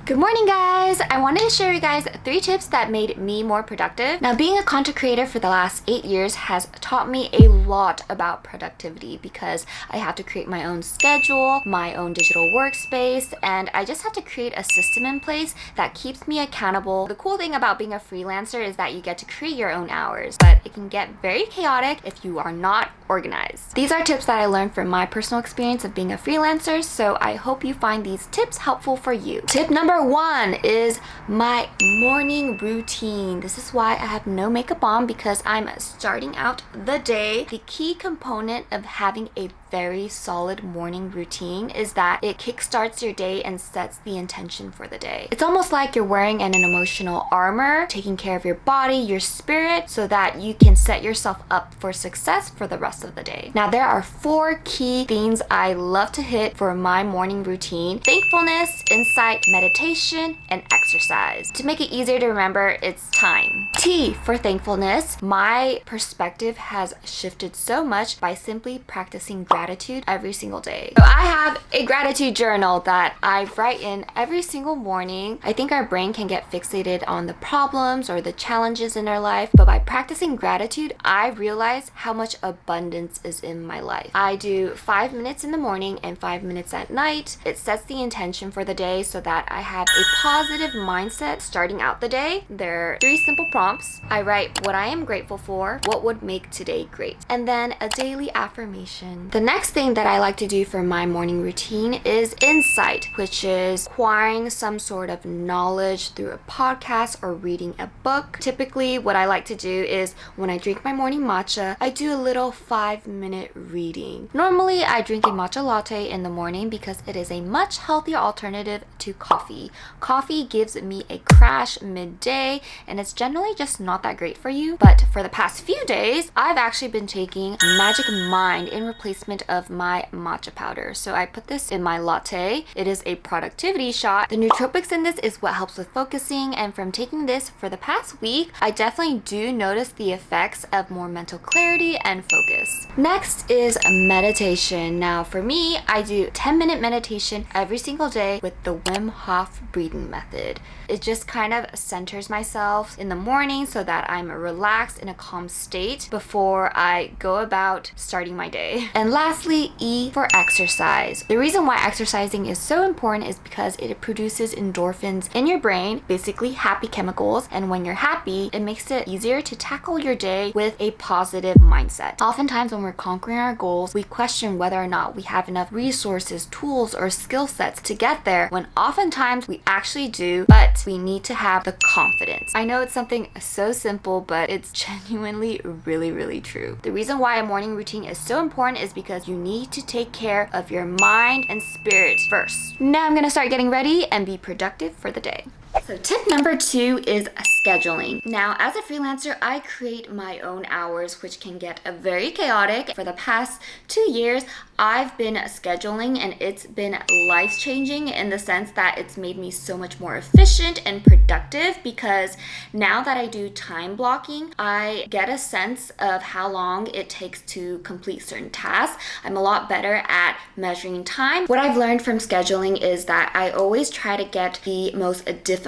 Good morning, guys! I wanted to share you guys 3 tips that made me more productive. Now, being a content creator for the last 8 years has taught me a lot about productivity because I have to create my own schedule, my own digital workspace, and I just have to create a system in place that keeps me accountable. The cool thing about being a freelancer is that you get to create your own hours, but it can get very chaotic if you are not organized. These are tips that I learned from my personal experience of being a freelancer, so I hope you find these tips helpful for you. Tip number 1 is my morning routine. This is why I have no makeup on because I'm starting out the day. The key component of having a very solid morning routine is that it kickstarts your day and sets the intention for the day. It's almost like you're wearing an emotional armor, taking care of your body, your spirit, so that you can set yourself up for success for the rest of the day. Now, there are 4 key themes I love to hit for my morning routine: thankfulness, insight, meditation, and exercise. To make it easier to remember, it's time. T for thankfulness. My perspective has shifted so much by simply practicing gratitude every single day. So I have a gratitude journal that I write in every single morning. I think our brain can get fixated on the problems or the challenges in our life, but by practicing gratitude, I realize how much abundance is in my life. I do 5 minutes in the morning and 5 minutes at night. It sets the intention for the day so that I have a positive mindset starting out the day. There are 3 simple prompts. I write what I am grateful for, what would make today great, and then a daily affirmation. The next thing that I like to do for my morning routine is insight, which is acquiring some sort of knowledge through a podcast or reading a book. Typically, what I like to do is when I drink my morning matcha, I do a little 5-minute reading. Normally, I drink a matcha latte in the morning because it is a much healthier alternative to coffee. Coffee gives me a crash midday, and it's generally just not that great for you. But for the past few days, I've actually been taking Magic Mind in replacement of my matcha powder. So I put this in my latte. It is a productivity shot. The nootropics in this is what helps with focusing, and from taking this for the past week, I definitely do notice the effects of more mental clarity and focus. Next is meditation. Now for me, I do 10-minute meditation every single day with the Wim Hof breathing method. It just kind of centers myself in the morning so that I'm relaxed in a calm state before I go about starting my day. And lastly, E for exercise. The reason why exercising is so important is because it produces endorphins in your brain, basically happy chemicals, and when you're happy, it makes it easier to tackle your day with a positive mindset. Oftentimes when we're conquering our goals, we question whether or not we have enough resources, tools, or skill sets to get there, when oftentimes we actually do, but we need to have the confidence. I know it's something so simple, but it's genuinely really true. The reason why a morning routine is so important is because you need to take care of your mind and spirit first. Now I'm gonna start getting ready and be productive for the day. So tip number 2 is scheduling. Now, as a freelancer, I create my own hours, which can get very chaotic. For the past 2 years, I've been scheduling, and it's been life-changing in the sense that it's made me so much more efficient and productive, because now that I do time blocking, I get a sense of how long it takes to complete certain tasks. I'm a lot better at measuring time. What I've learned from scheduling is that I always try to get the most difficult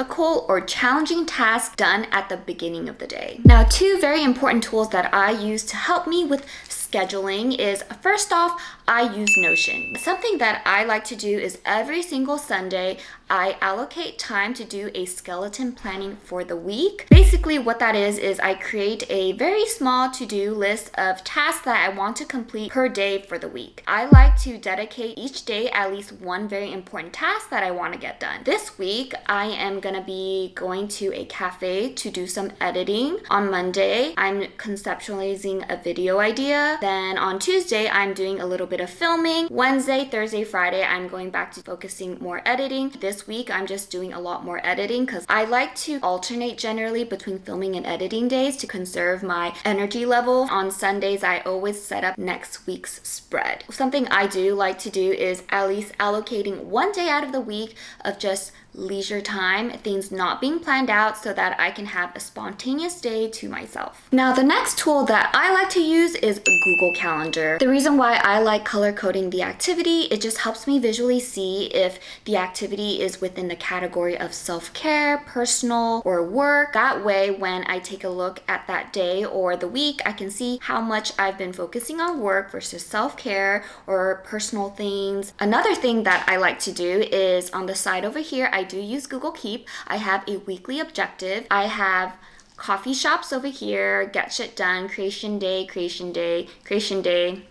or challenging tasks done at the beginning of the day. Now, 2 very important tools that I use to help me with scheduling is, first off, I use Notion. Something that I like to do is every single Sunday, I allocate time to do a skeleton planning for the week. Basically, what that is I create a very small to-do list of tasks that I want to complete per day for the week. I like to dedicate each day at least one very important task that I want to get done. This week, I am gonna be going to a cafe to do some editing. On Monday, I'm conceptualizing a video idea. Then on Tuesday, I'm doing a little bit of filming. Wednesday, Thursday, Friday, I'm going back to focusing more editing. This week, I'm just doing a lot more editing because I like to alternate generally between filming and editing days to conserve my energy level. On Sundays, I always set up next week's spread. Something I do like to do is at least allocating one day out of the week of just leisure time, things not being planned out, so that I can have a spontaneous day to myself. Now, the next tool that I like to use is Google Calendar. The reason why I like color coding the activity. It just helps me visually see if the activity is within the category of self-care, personal, or work. That way, when I take a look at that day or the week, I can see how much I've been focusing on work versus self-care or personal things. Another thing that I like to do is on the side over here, I do use Google Keep. I have a weekly objective. I have coffee shops over here, get shit done, creation day,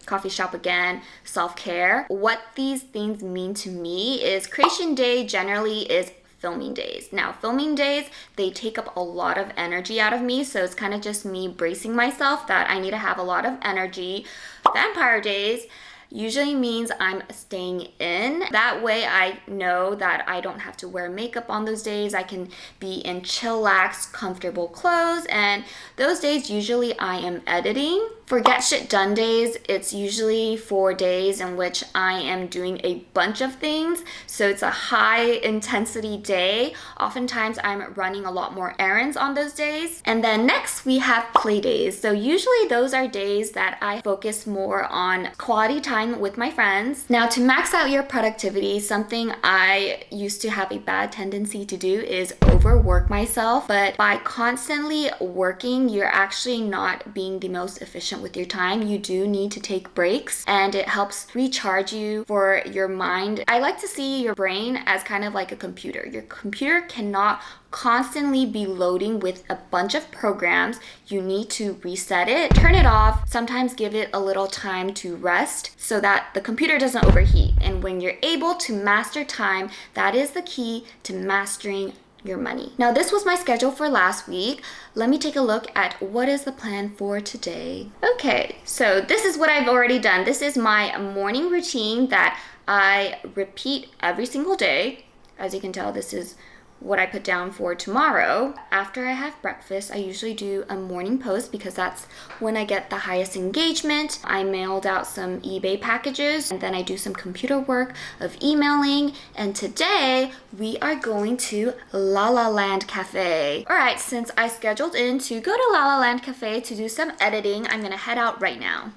coffee shop again, self-care. What these things mean to me is creation day generally is filming days. Now, filming days, they take up a lot of energy out of me, so it's kind of just me bracing myself that I need to have a lot of energy. Vampire days usually means I'm staying in. That way I know that I don't have to wear makeup on those days. I can be in chillax, comfortable clothes, and those days usually I am editing. For get shit done days, it's usually 4 days in which I am doing a bunch of things. So it's a high intensity day. Oftentimes I'm running a lot more errands on those days. And then next we have play days. So usually those are days that I focus more on quality time with my friends. Now, to max out your productivity, something I used to have a bad tendency to do is overwork myself. But by constantly working, you're actually not being the most efficient with your time. You do need to take breaks, and it helps recharge you for your mind. I like to see your brain as kind of like a computer. Your computer cannot constantly be loading with a bunch of programs. You need to reset it, turn it off, sometimes give it a little time to rest so that the computer doesn't overheat. And when you're able to master time, that is the key to mastering your money. Now, this was my schedule for last week. Let me take a look at what is the plan for today. Okay, so this is what I've already done. This is my morning routine that I repeat every single day. As you can tell, this is what I put down for tomorrow. After I have breakfast, I usually do a morning post because that's when I get the highest engagement. I mailed out some eBay packages, and then I do some computer work of emailing. And today we are going to La La Land Cafe. All right, since I scheduled in to go to La La Land Cafe to do some editing, I'm gonna head out right now.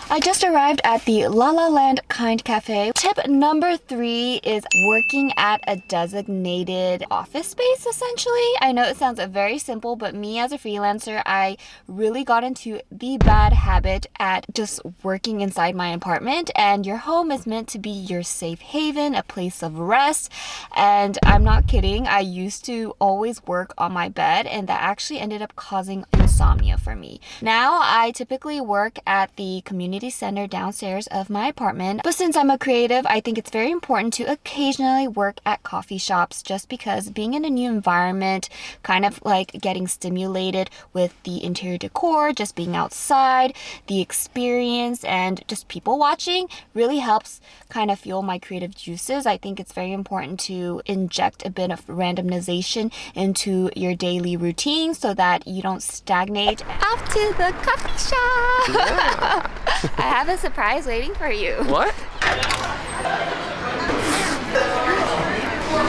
I just arrived at the La La Land Kind Cafe. Tip number 3 is working at a designated office space, essentially. I know it sounds very simple, but me as a freelancer, I really got into the bad habit at just working inside my apartment, and your home is meant to be your safe haven, a place of rest. And I'm not kidding, I used to always work on my bed, and that actually ended up causing insomnia for me. Now, I typically work at the community center downstairs of my apartment, but since I'm a creative, I think it's very important to occasionally work at coffee shops, just because being in a new environment, kind of like getting stimulated with the interior decor, just being outside, the experience, and just people watching really helps kind of fuel my creative juices. I think it's very important to inject a bit of randomization into your daily routine so that you don't stagnate. Off to the coffee shop! Yeah. I have a surprise waiting for you. What?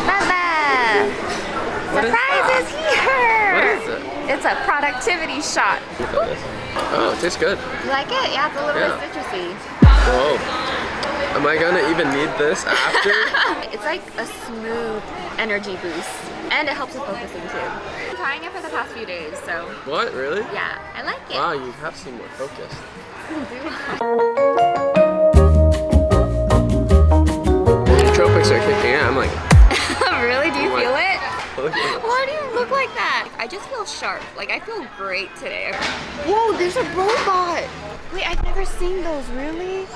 Baba! Surprise is here! What is it? It's a productivity shot. Oh, it tastes good. You like it? Yeah, it's a little bit citrusy. Whoa. Am I gonna even need this after? It's like a smooth energy boost, and it helps with focusing too. I've been trying it for the past few days, so. What, really? Yeah, I like it. Wow, you have seemed more focused. Nootropics are kicking in. I'm like. Really? Do you feel it? Look at it. Why do you look like that? I just feel sharp. Like, I feel great today. Whoa, there's a robot. Wait, I've never seen those. Really?